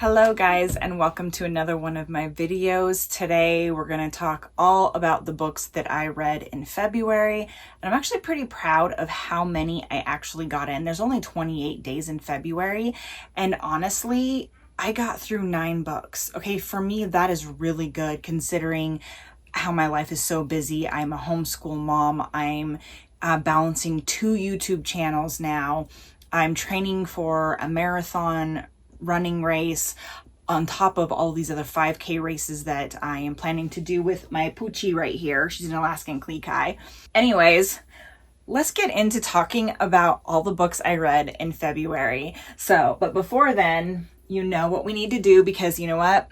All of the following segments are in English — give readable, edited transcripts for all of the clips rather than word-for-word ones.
Hello guys, and welcome to another one of my videos. Today we're going to talk all about the books that I read in February, and I'm actually pretty proud of how many I actually got in. There's only 28 days in February, and honestly, I got through 9 books. Okay, for me that is really good considering how my life is so busy. I'm a homeschool mom. I'm balancing 2 YouTube channels now. I'm training for a marathon running race on top of all these other 5K races that I am planning to do with my Poochie right here. She's an Alaskan Klee Kai. Anyways, let's get into talking about all the books I read in February. But before then, you know what we need to do, because you know what?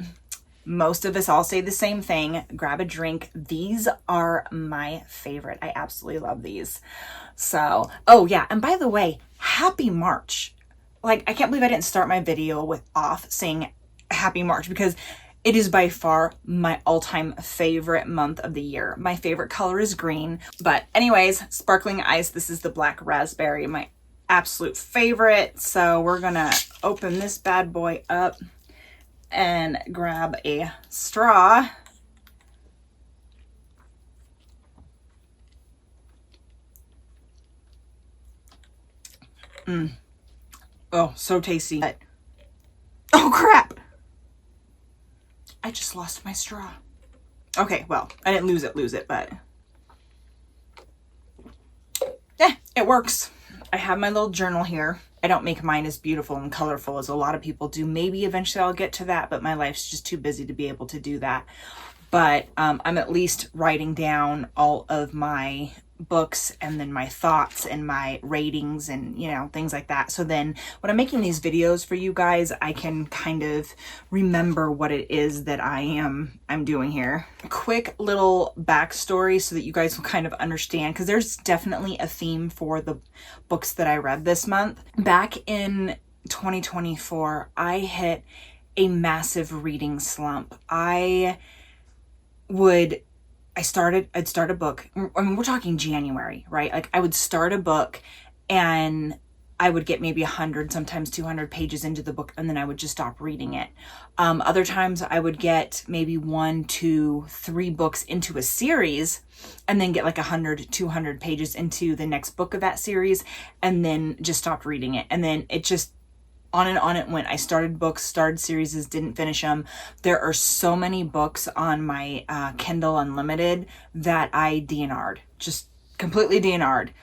Most of us all say the same thing. Grab a drink. These are my favorite. I absolutely love these. Oh yeah, and by the way, happy March. Like, I can't believe I didn't start my video off saying happy March, because it is by far my all-time favorite month of the year. My favorite color is green. But anyways, sparkling ice. This is the black raspberry, my absolute favorite. So we're gonna open this bad boy up and grab a straw. Oh, so tasty. Oh crap! I just lost my straw. Okay, well, I didn't lose it, but it works. I have my little journal here. I don't make mine as beautiful and colorful as a lot of people do. Maybe eventually I'll get to that, but my life's just too busy to be able to do that. But I'm at least writing down all of my books and then my thoughts and my ratings and, you know, things like that. So then when I'm making these videos for you guys, I can kind of remember what it is that I'm doing here. A quick little backstory so that you guys will kind of understand, because there's definitely a theme for the books that I read this month. Back in 2024, I hit a massive reading slump. I'd start a book. I mean, we're talking January, right? Like, I would start a book and I would get maybe 100, sometimes 200 pages into the book, and then I would just stop reading it. Other times I would get maybe 1, 2, 3 books into a series and then get like 100, 200 pages into the next book of that series and then just stopped reading it. And then it just on and on it went. I started books, started series, didn't finish them. There are so many books on my Kindle Unlimited that I DNR'd, just completely DNR'd.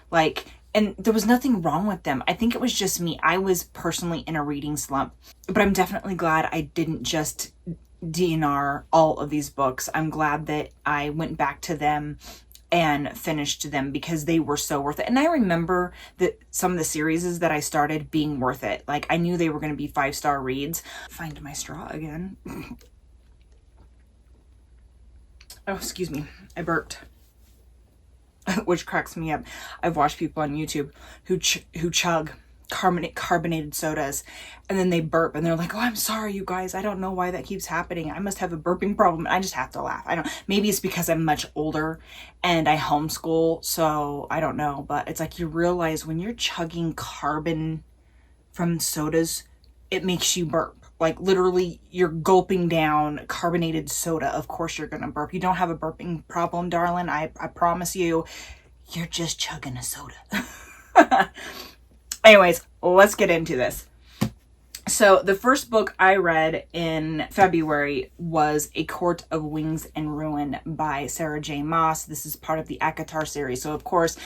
And there was nothing wrong with them. I think it was just me. I was personally in a reading slump, but I'm definitely glad I didn't just DNR all of these books. I'm glad that I went back to them and finished them, because they were so worth it. And I remember that some of the series that I started being worth it. Like, I knew they were going to be 5-star reads. Find my straw again. Oh, excuse me. I burped. Which cracks me up. I've watched people on YouTube who chug carbonated sodas and then they burp and they're like, oh, I'm sorry you guys, I don't know why that keeps happening, I must have a burping problem. I just have to laugh. Maybe it's because I'm much older and I homeschool, so I don't know, but it's like, you realize when you're chugging carbon from sodas, it makes you burp. Like, literally, you're gulping down carbonated soda. Of course you're gonna burp. You don't have a burping problem, darling. I promise you. You're just chugging a soda. Anyways, let's get into this. So the first book I read in February was A Court of Wings and Ruin by Sarah J. Maas. This is part of the ACOTAR series. So of course,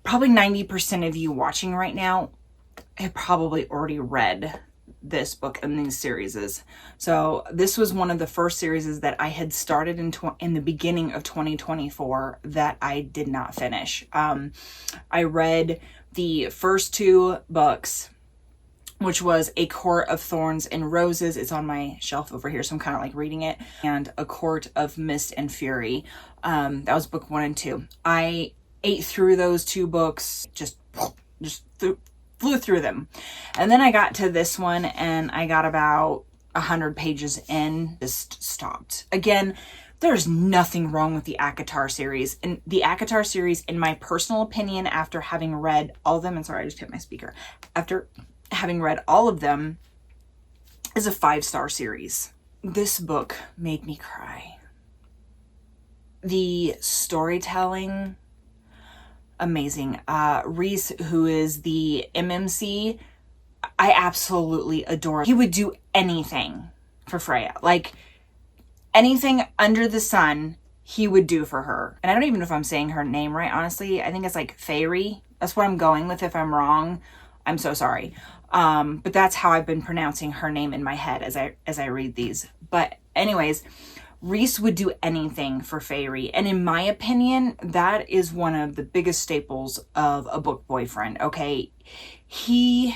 probably 90% of you watching right now have probably already read this book and these series. So this was one of the first series that I had started in the beginning of 2024 that I did not finish. I read the first 2 books, which was A Court of Thorns and Roses. It's on my shelf over here, so I'm kind of like reading it. And A Court of Mist and Fury. That was book 1 and 2. I ate through those 2 books, just flew through them. And then I got to this one and I got about 100 pages in, just stopped. Again, there's nothing wrong with the ACOTAR series. And the ACOTAR series, in my personal opinion, after having read all of them, and sorry, I just hit my speaker. After having read all of them, is a 5-star series. This book made me cry. The storytelling, amazing. Rhys, who is the MMC, I absolutely adore. He would do anything for Freya. Like, anything under the sun, he would do for her. And I don't even know if I'm saying her name right, honestly. I think it's like Fairy. That's what I'm going with. If I'm wrong, I'm so sorry. But that's how I've been pronouncing her name in my head as I read these. But anyways, Rhys would do anything for Fairy. And in my opinion, that is one of the biggest staples of a book boyfriend, okay? He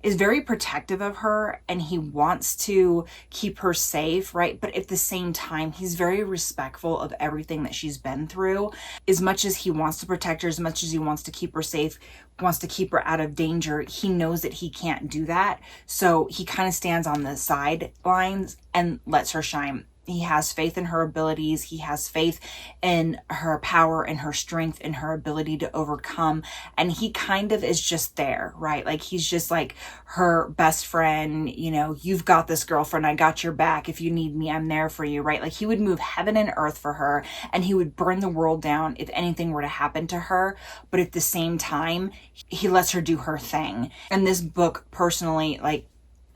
is very protective of her and he wants to keep her safe, right? But at the same time, he's very respectful of everything that she's been through. As much as he wants to protect her, as much as he wants to keep her safe, wants to keep her out of danger, he knows that he can't do that. So he kind of stands on the sidelines and lets her shine. He has faith in her abilities. He has faith in her power and her strength and her ability to overcome. And he kind of is just there, right? Like, he's just like her best friend. You know, you've got this, girlfriend. I got your back. If you need me, I'm there for you, right? Like, he would move heaven and earth for her, and he would burn the world down if anything were to happen to her. But at the same time, he lets her do her thing. And this book, personally, like,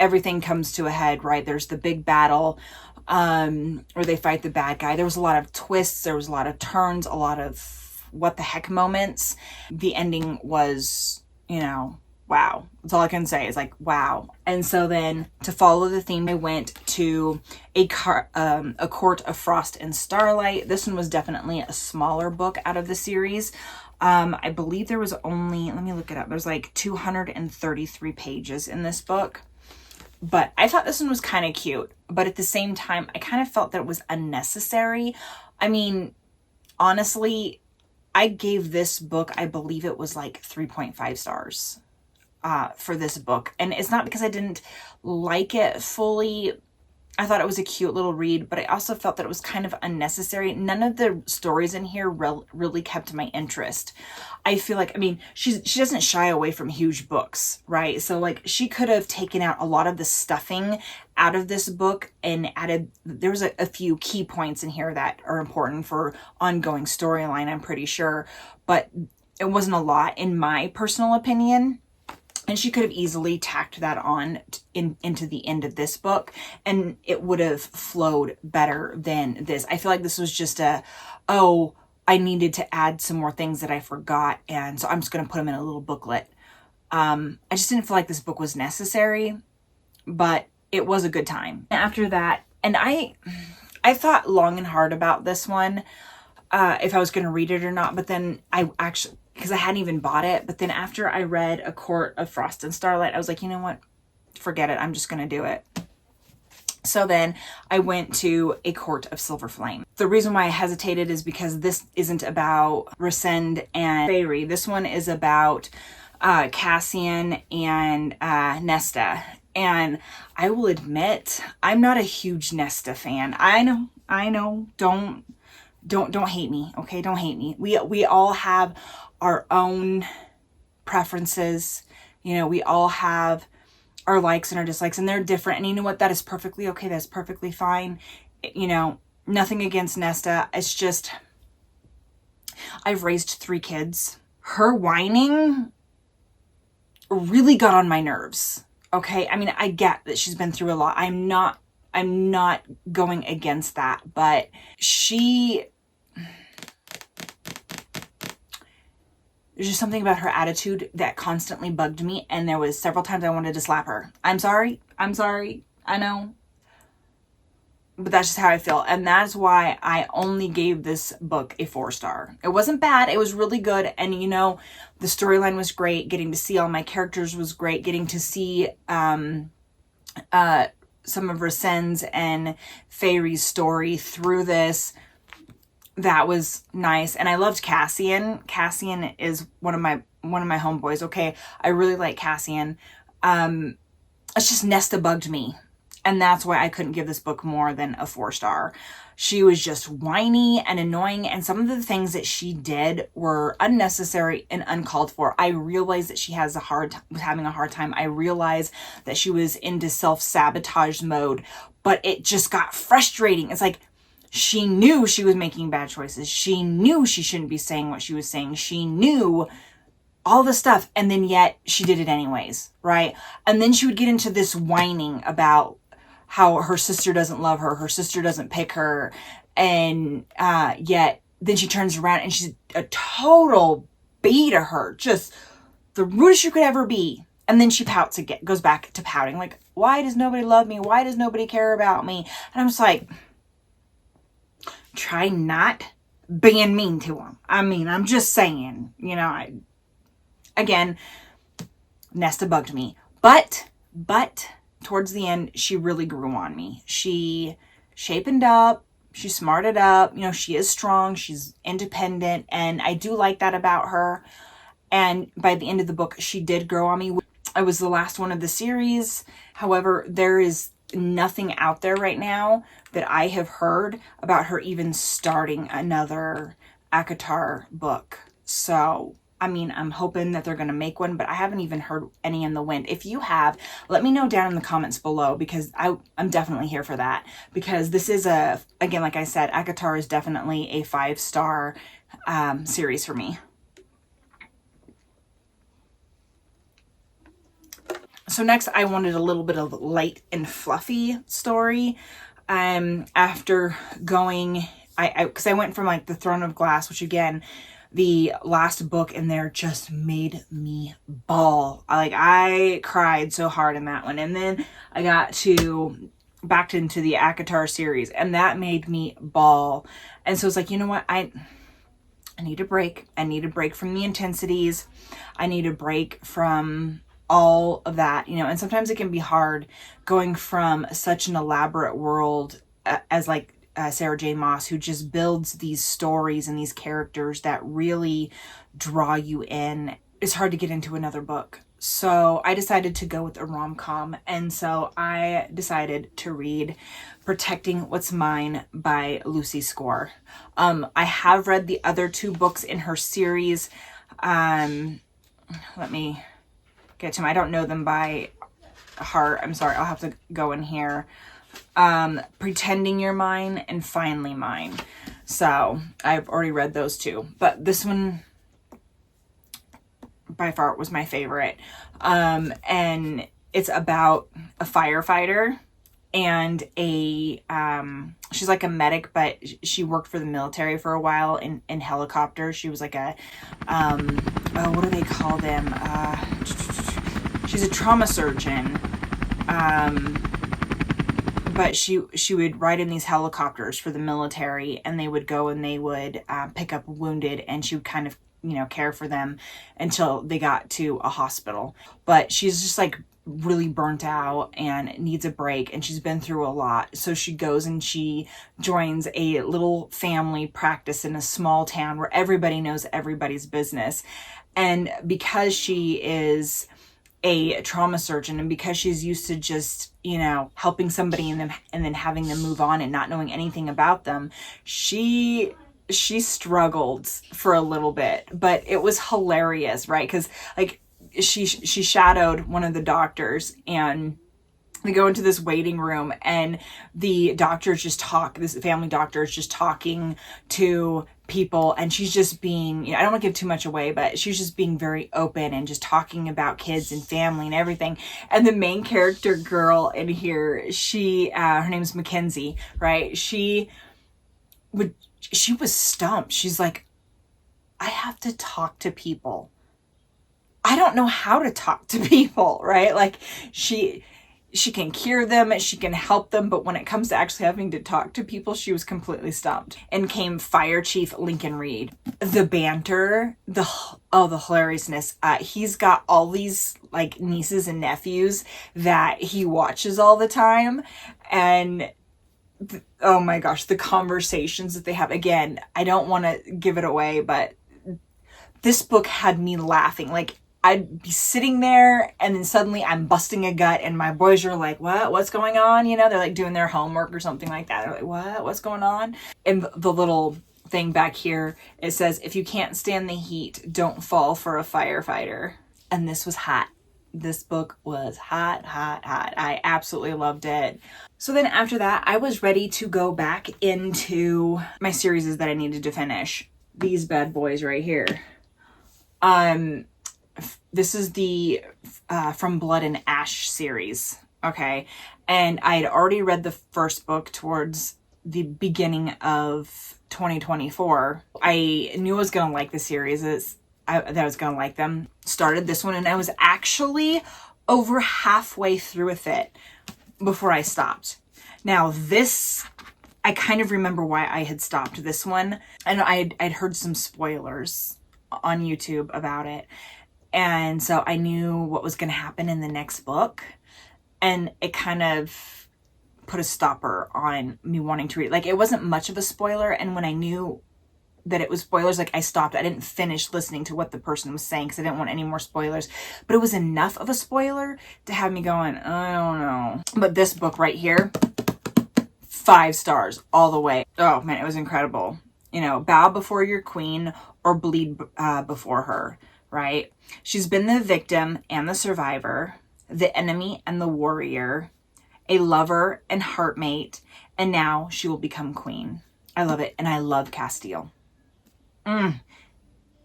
everything comes to a head, right? There's the big battle where they fight the bad guy. There was a lot of twists, there was a lot of turns, a lot of what the heck moments. The ending was, you know, wow. That's all I can say is like, wow. And so then, to follow the theme, I went to a Court of Frost and Starlight. This one was definitely a smaller book out of the series. I believe there was only, let me look it up. There's like 233 pages in this book. But I thought this one was kind of cute. But at the same time, I kind of felt that it was unnecessary. I mean, honestly, I gave this book, I believe it was like 3.5 stars for this book. And it's not because I didn't like it fully. I thought it was a cute little read, but I also felt that it was kind of unnecessary. None of the stories in here really kept my interest. I feel like, I mean, she doesn't shy away from huge books, right? So like, she could have taken out a lot of the stuffing out of this book and added, there was a few key points in here that are important for ongoing storyline, I'm pretty sure, but it wasn't a lot in my personal opinion. And she could have easily tacked that on into the end of this book, and it would have flowed better than this. I feel like this was just oh, I needed to add some more things that I forgot, and so I'm just going to put them in a little booklet. I just didn't feel like this book was necessary, but it was a good time. After that, and I thought long and hard about this one, if I was going to read it or not, but then I actually, because I hadn't even bought it. But then after I read A Court of Frost and Starlight, I was like, you know what? Forget it. I'm just going to do it. So then I went to A Court of Silver Flame. The reason why I hesitated is because this isn't about Rhysand and Fairy. This one is about Cassian and Nesta. And I will admit, I'm not a huge Nesta fan. I know. Don't hate me, okay? Don't hate me. We all have our own preferences. You know, we all have our likes and our dislikes, and they're different. And you know what? That is perfectly okay. That's perfectly fine. You know, nothing against Nesta. It's just, I've raised 3 kids. Her whining really got on my nerves. Okay? I mean, I get that she's been through a lot. I'm not going against that, but there's just something about her attitude that constantly bugged me, and there was several times I wanted to slap her. I'm sorry, I know. But that's just how I feel, and that's why I only gave this book a 4-star. It wasn't bad, it was really good, and you know, the storyline was great, getting to see all my characters was great, getting to see some of Rhysand's and Fairy's story through this. That was nice. And I loved Cassian. Cassian is one of my homeboys. Okay. I really like Cassian. It's just Nesta bugged me. And that's why I couldn't give this book more than a 4-star. She was just whiny and annoying, and some of the things that she did were unnecessary and uncalled for. I realized that she was having a hard time. I realized that she was into self-sabotage mode, but it just got frustrating. It's like, she knew she was making bad choices. She knew she shouldn't be saying what she was saying. She knew all the stuff, and then yet she did it anyways, right? And then she would get into this whining about how her sister doesn't love her, her sister doesn't pick her, and yet then she turns around and she's a total B to her, just the rudest you could ever be. And then she pouts again, goes back to pouting, like, why does nobody love me? Why does nobody care about me? And I'm just like, try not being mean to them. I mean, I'm just saying, you know, again, Nesta bugged me, but towards the end, she really grew on me. She shapened up, she smarted up, you know, she is strong, she's independent, and I do like that about her. And by the end of the book, she did grow on me. I was the last one of the series. However, there is nothing out there right now that I have heard about her even starting another ACOTAR book. So, I mean, I'm hoping that they're going to make one, but I haven't even heard any in the wind. If you have, let me know down in the comments below, because I'm definitely here for that. Because this is again, like I said, ACOTAR is definitely a 5-star series for me. So next, I wanted a little bit of light and fluffy story. After going, because I went from like the Throne of Glass, which again, the last book in there just made me bawl. I cried so hard in that one. And then I got back into the ACOTAR series, and that made me bawl. And so it's like, you know what? I need a break. I need a break from the intensities. I need a break from all of that, you know. And sometimes it can be hard going from such an elaborate world as like Sarah J. Maas, who just builds these stories and these characters that really draw you in. It's hard to get into another book. So I decided to go with a rom-com. And so I decided to read Protecting What's Mine by Lucy Score. I have read the other 2 books in her series. Let me get to them. I don't know them by heart. I'm sorry. I'll have to go in here. Pretending You're Mine and Finally Mine. So I've already read those 2, but this one by far was my favorite. And it's about a firefighter and she's like a medic, but she worked for the military for a while in helicopters. She was like a, what do they call them? She's a trauma surgeon. But she would ride in these helicopters for the military, and they would go and they would pick up wounded, and she would kind of, you know, care for them until they got to a hospital. But she's just like really burnt out and needs a break, and she's been through a lot. So she goes and she joins a little family practice in a small town where everybody knows everybody's business. And because she is a trauma surgeon, and because she's used to just, you know, helping somebody and then having them move on and not knowing anything about them, she struggled for a little bit, but it was hilarious, right? Because like she shadowed one of the doctors, and they go into this waiting room, and the doctors just this family doctor is just talking to people, and she's just being, you know, I don't want to give too much away, but she's just being very open and just talking about kids and family and everything. And the main character girl in here, her name's Mackenzie, right? She was stumped. She's like, I have to talk to people. I don't know how to talk to people, right? Like she can cure them, she can help them, but when it comes to actually having to talk to people, she was completely stumped. And came Fire Chief Lincoln Reed. The banter, the hilariousness. He's got all these like nieces and nephews that he watches all the time, and oh my gosh, the conversations that they have. Again, I don't want to give it away, but this book had me laughing. Like I'd be sitting there and then suddenly I'm busting a gut and my boys are like, what's going on? You know, they're like doing their homework or something like that. They're like, what's going on? And the little thing back here, it says, if you can't stand the heat, don't fall for a firefighter. And this was hot. This book was hot, hot, hot. I absolutely loved it. So then after that, I was ready to go back into my series that I needed to finish. These bad boys right here. This is the From Blood and Ash series, okay? And I had already read the first book towards the beginning of 2024. I knew I was going to like the series, that I was going to like them. Started this one, and I was actually over halfway through with it before I stopped. Now this, I kind of remember why I had stopped this one, and I'd heard some spoilers on YouTube about it. And so I knew what was going to happen in the next book, and it kind of put a stopper on me wanting to read. Like, it wasn't much of a spoiler, and when I knew that it was spoilers, like, I stopped. I didn't finish listening to what the person was saying because I didn't want any more spoilers, but it was enough of a spoiler to have me going, I don't know. But this book right here, 5 stars all the way. Oh man, it was incredible. You know, bow before your queen or bleed before her, right? She's been the victim and the survivor, the enemy and the warrior, a lover and heartmate, and now she will become queen. I love it, and I love Castile.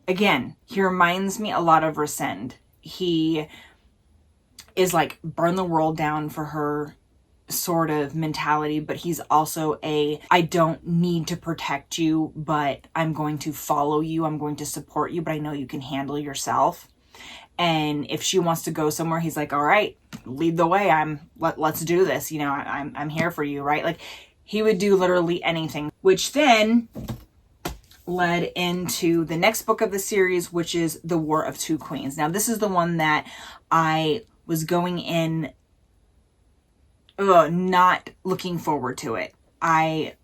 Again, he reminds me a lot of Resend. He is like burn the world down for her sort of mentality, but he's also I don't need to protect you, but I'm going to follow you. I'm going to support you, but I know you can handle yourself. And if she wants to go somewhere, he's like, all right, lead the way. Let's do this. You know, I'm here for you, right? Like, he would do literally anything, which then led into the next book of the series, which is The War of Two Queens. Now, this is the one that I was going in not looking forward to it. I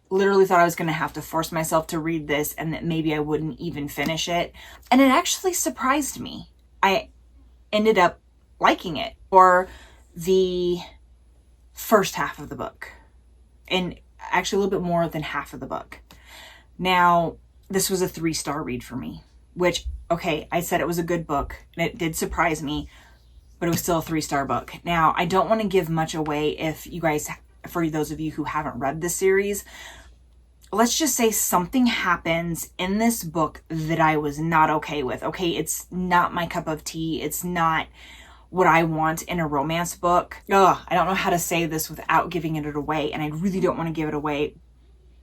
literally thought I was going to have to force myself to read this and that maybe I wouldn't even finish it. And it actually surprised me. I ended up liking it for the first half of the book, and actually a little bit more than half of the book. Now, this was a 3-star read for me, which, okay, I said it was a good book and it did surprise me, but it was still a 3-star book. Now, I don't want to give much away if you guys, for those of you who haven't read this series, let's just say something happens in this book that I was not okay with. Okay, it's not my cup of tea. It's not what I want in a romance book. I don't know how to say this without giving it away, and I really don't want to give it away.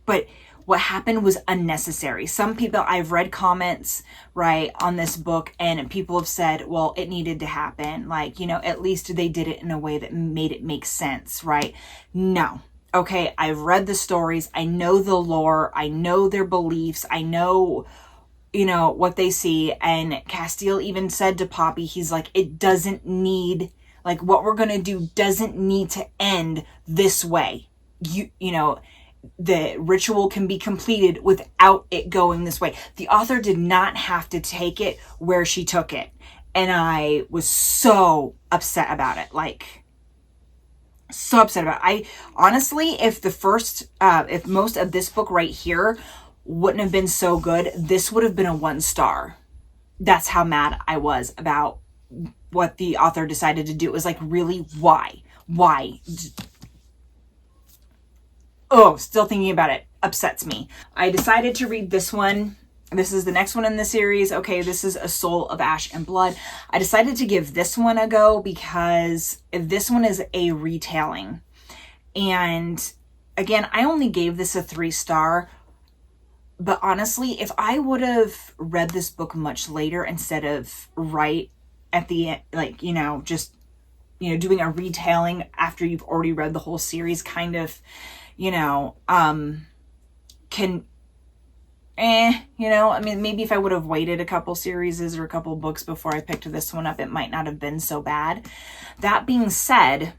But what happened was unnecessary. Some people, I've read comments, right, on this book, and people have said, well, it needed to happen. Like, you know, at least they did it in a way that made it make sense, right? No. Okay, I've read the stories. I know the lore. I know their beliefs. I know, you know, what they see. And Castile even said to Poppy, he's like, it doesn't need, like, what we're going to do doesn't need to end this way. You know, the ritual can be completed without it going this way. The author did not have to take it where she took it. And I was so upset about it. Like, so upset about it. I honestly, if most of this book right here wouldn't have been so good, this would have been a 1-star. That's how mad I was about what the author decided to do. It was like, really, why? Still thinking about it upsets me. I decided to read this one. This is the next one in the series. Okay, this is A Soul of Ash and Blood. I decided to give this one a go because this one is a retelling. And again, I only gave this a 3-star. But honestly, if I would have read this book much later instead of right at the end, like, you know, just, you know, doing a retelling after you've already read the whole series, kind of, you know, you know, I mean, maybe if I would have waited a couple series or a couple books before I picked this one up, it might not have been so bad. That being said,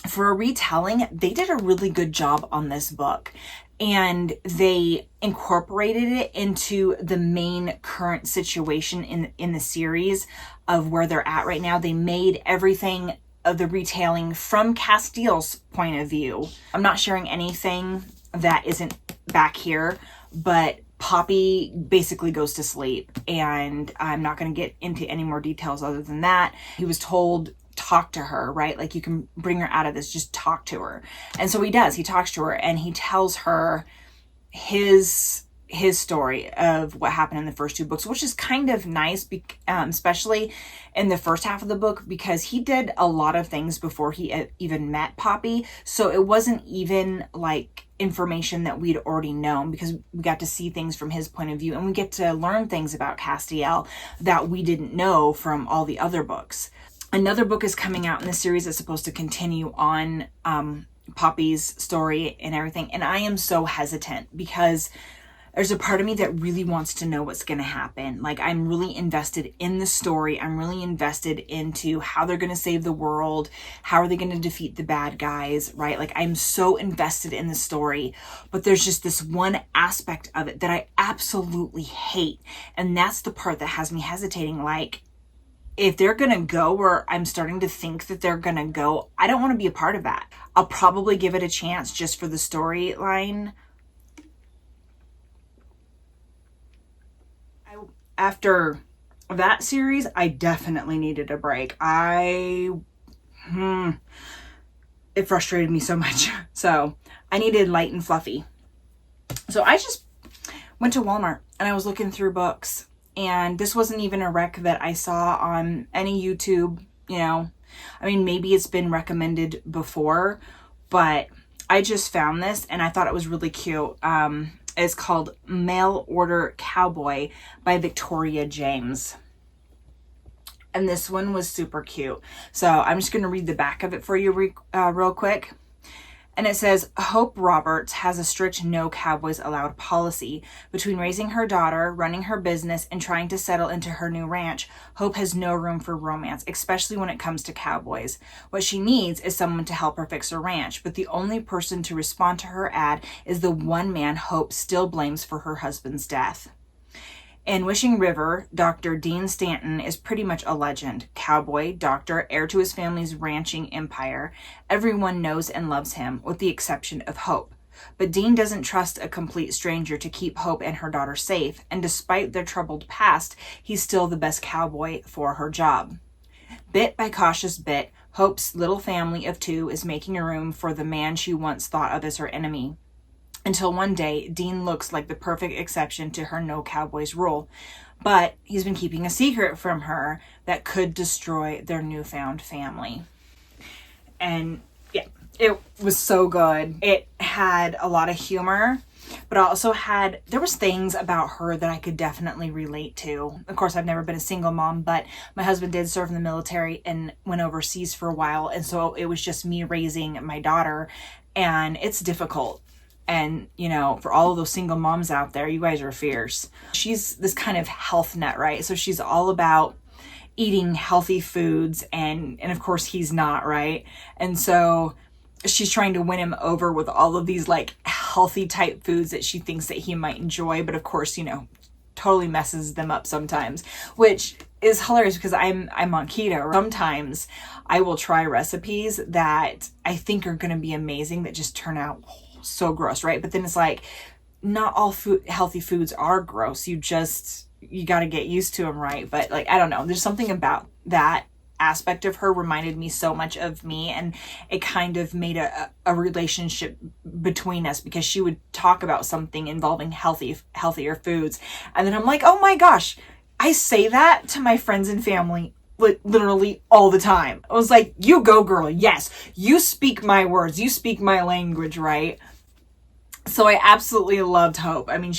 for a retelling, they did a really good job on this book. And they incorporated it into the main current situation in the series of where they're at right now. They made everything of the retelling from Castiel's point of view. I'm not sharing anything that isn't back here, but Poppy basically goes to sleep, and I'm not going to get into any more details other than that. He was told, talk to her, right? Like, you can bring her out of this, just talk to her. And so he does. He talks to her and he tells her his story of what happened in the first two books, which is kind of nice, especially in the first half of the book, because he did a lot of things before he even met Poppy. So it wasn't even like information that we'd already known, because we got to see things from his point of view, and we get to learn things about Castiel that we didn't know from all the other books. Another book is coming out in the series that's supposed to continue on Poppy's story and everything. And I am so hesitant because there's a part of me that really wants to know what's going to happen. Like, I'm really invested in the story. I'm really invested into how they're going to save the world. How are they going to defeat the bad guys, right? Like, I'm so invested in the story, but there's just this one aspect of it that I absolutely hate. And that's the part that has me hesitating. Like, if they're going to go where I'm starting to think that they're going to go, I don't want to be a part of that. I'll probably give it a chance just for the storyline. After that series, I definitely needed a break. It frustrated me so much. So I needed light and fluffy. So I just went to Walmart and I was looking through books. And this wasn't even a rec that I saw on any YouTube, you know. I mean, maybe it's been recommended before, but I just found this and I thought it was really cute. It's called Mail Order Cowboy by Victoria James. And this one was super cute. So I'm just going to read the back of it for you real quick. And it says, Hope Roberts has a strict no cowboys allowed policy. Between raising her daughter, running her business, and trying to settle into her new ranch, Hope has no room for romance, especially when it comes to cowboys. What she needs is someone to help her fix her ranch, but the only person to respond to her ad is the one man Hope still blames for her husband's death. In Wishing River, Dr. Dean Stanton is pretty much a legend. Cowboy, doctor, heir to his family's ranching empire. Everyone knows and loves him, with the exception of Hope. But Dean doesn't trust a complete stranger to keep Hope and her daughter safe, and despite their troubled past, he's still the best cowboy for her job. Bit by cautious bit, Hope's little family of two is making room for the man she once thought of as her enemy. Until one day, Dean looks like the perfect exception to her no cowboys rule. But he's been keeping a secret from her that could destroy their newfound family. And yeah, it was so good. It had a lot of humor, but also there was things about her that I could definitely relate to. Of course, I've never been a single mom, but my husband did serve in the military and went overseas for a while. And so it was just me raising my daughter, and it's difficult. And, you know, for all of those single moms out there, you guys are fierce. She's this kind of health nut, right? So she's all about eating healthy foods, and of course he's not, right? And so she's trying to win him over with all of these like healthy type foods that she thinks that he might enjoy, but of course, you know, totally messes them up sometimes, which is hilarious because I'm on keto. Sometimes I will try recipes that I think are going to be amazing that just turn out so gross, right? But then it's like, not all healthy foods are gross. You got to get used to them, right? But like, I don't know, there's something about that aspect of her reminded me so much of me, and it kind of made a relationship between us, because she would talk about something involving healthier foods, and then I'm like, oh my gosh, I say that to my friends and family literally all the time. I was like, you go girl, yes, you speak my words, you speak my language, right? So I absolutely loved Hope. I mean,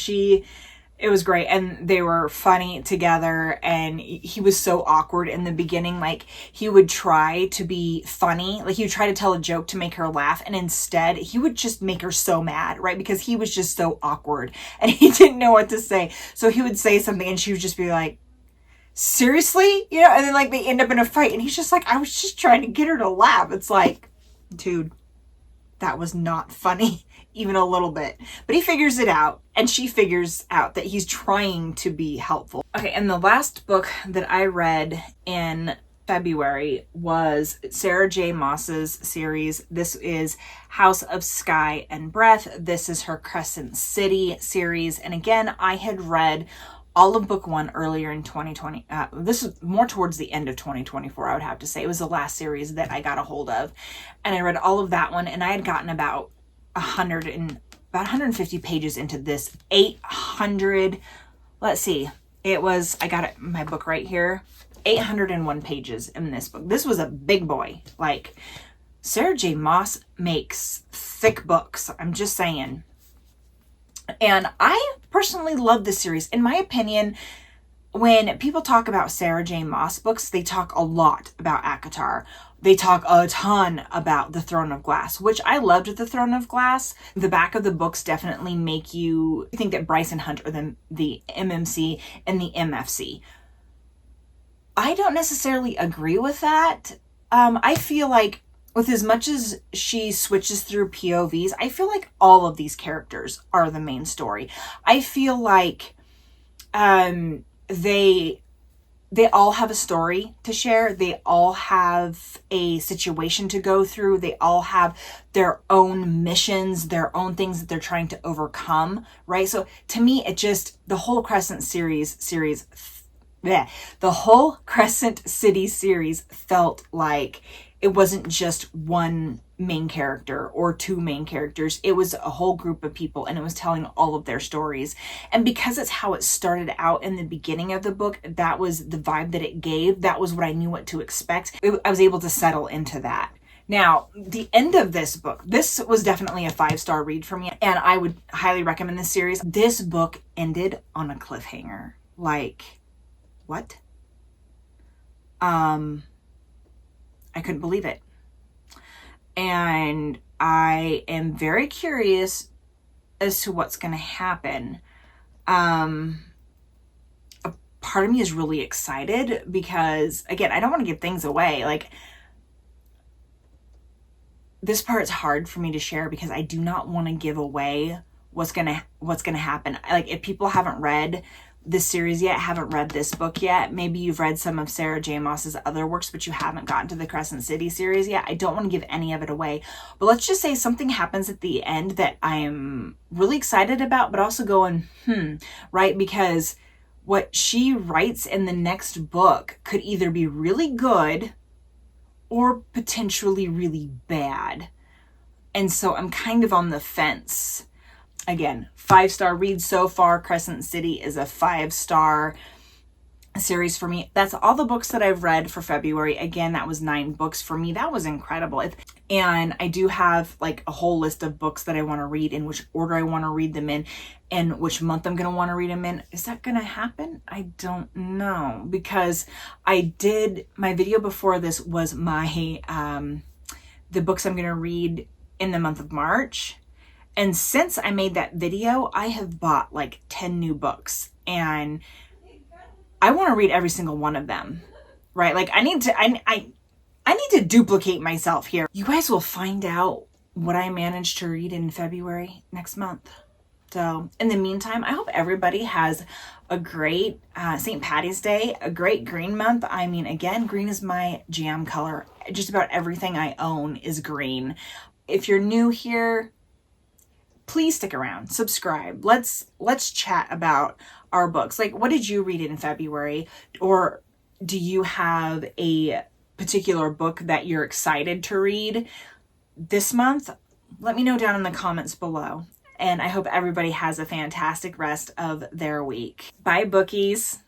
it was great, and they were funny together, and he was so awkward in the beginning. Like, he would try to be funny, like he would try to tell a joke to make her laugh, and instead he would just make her so mad, right? Because he was just so awkward and he didn't know what to say. So he would say something and she would just be like, seriously? You know, and then like they end up in a fight and he's just like, I was just trying to get her to laugh. It's like, Dude, that was not funny, even a little bit. But he figures it out, and she figures out that he's trying to be helpful. Okay, and the last book that I read in February was Sarah J. Maas's series. This is House of Sky and Breath. This is her Crescent City series. And again, I had read all of book one earlier in 2020. This is more towards the end of 2024, I would have to say. It was the last series that I got a hold of. And I read all of that one, and I had gotten about 150 pages into this 800, let's see, it was, I got it, my book right here, 801 pages in this book. This was a big boy. Like, Sarah J. Maas makes thick books. I'm just saying. And I personally love this series. In my opinion, when people talk about Sarah J. Maas books, they talk a lot about ACOTAR. They talk a ton about The Throne of Glass, which I loved The Throne of Glass. The back of the books definitely make you think that Bryson Hunt are the MMC and the MFC. I don't necessarily agree with that. I feel like with as much as she switches through POVs, I feel like all of these characters are the main story. I feel like they all have a story to share. They all have a situation to go through. They all have their own missions, their own things that they're trying to overcome, right? So to me, it just, the whole Crescent the whole Crescent City series felt like it wasn't just one main character or two main characters. It was a whole group of people, and it was telling all of their stories. And because it's how it started out in the beginning of the book, that was the vibe that it gave. That was what I knew what to expect. I was able to settle into that. Now, the end of this book, this was definitely a 5-star read for me, and I would highly recommend this series. This book ended on a cliffhanger. Like, what? I couldn't believe it. And I am very curious as to what's going to happen. A part of me is really excited because, again, I don't want to give things away. Like, this part's hard for me to share because I do not want to give away what's gonna happen. Like, if people haven't read this series yet, haven't read this book yet, maybe you've read some of Sarah J. Maas's other works, but you haven't gotten to the Crescent City series yet, I don't want to give any of it away. But let's just say something happens at the end that I am really excited about, but also going, right? Because what she writes in the next book could either be really good or potentially really bad. And so I'm kind of on the fence. Again, 5-star read so far. Crescent City is a 5-star series for me. That's all the books that I've read for February. Again, that was 9 books for me. That was incredible. And I do have like a whole list of books that I want to read, in which order I want to read them in, and which month I'm going to want to read them in. Is that going to happen? I don't know, because my video before this was my the books I'm going to read in the month of March. And since I made that video, I have bought like 10 new books, and I want to read every single one of them, right? Like, I need to duplicate myself here. You guys will find out what I managed to read in February next month. So in the meantime, I hope everybody has a great St. Patty's Day, a great green month. I mean, again, green is my jam color. Just about everything I own is green. If you're new here, please stick around, subscribe. Let's chat about our books. Like, what did you read in February? Or do you have a particular book that you're excited to read this month? Let me know down in the comments below. And I hope everybody has a fantastic rest of their week. Bye, bookies.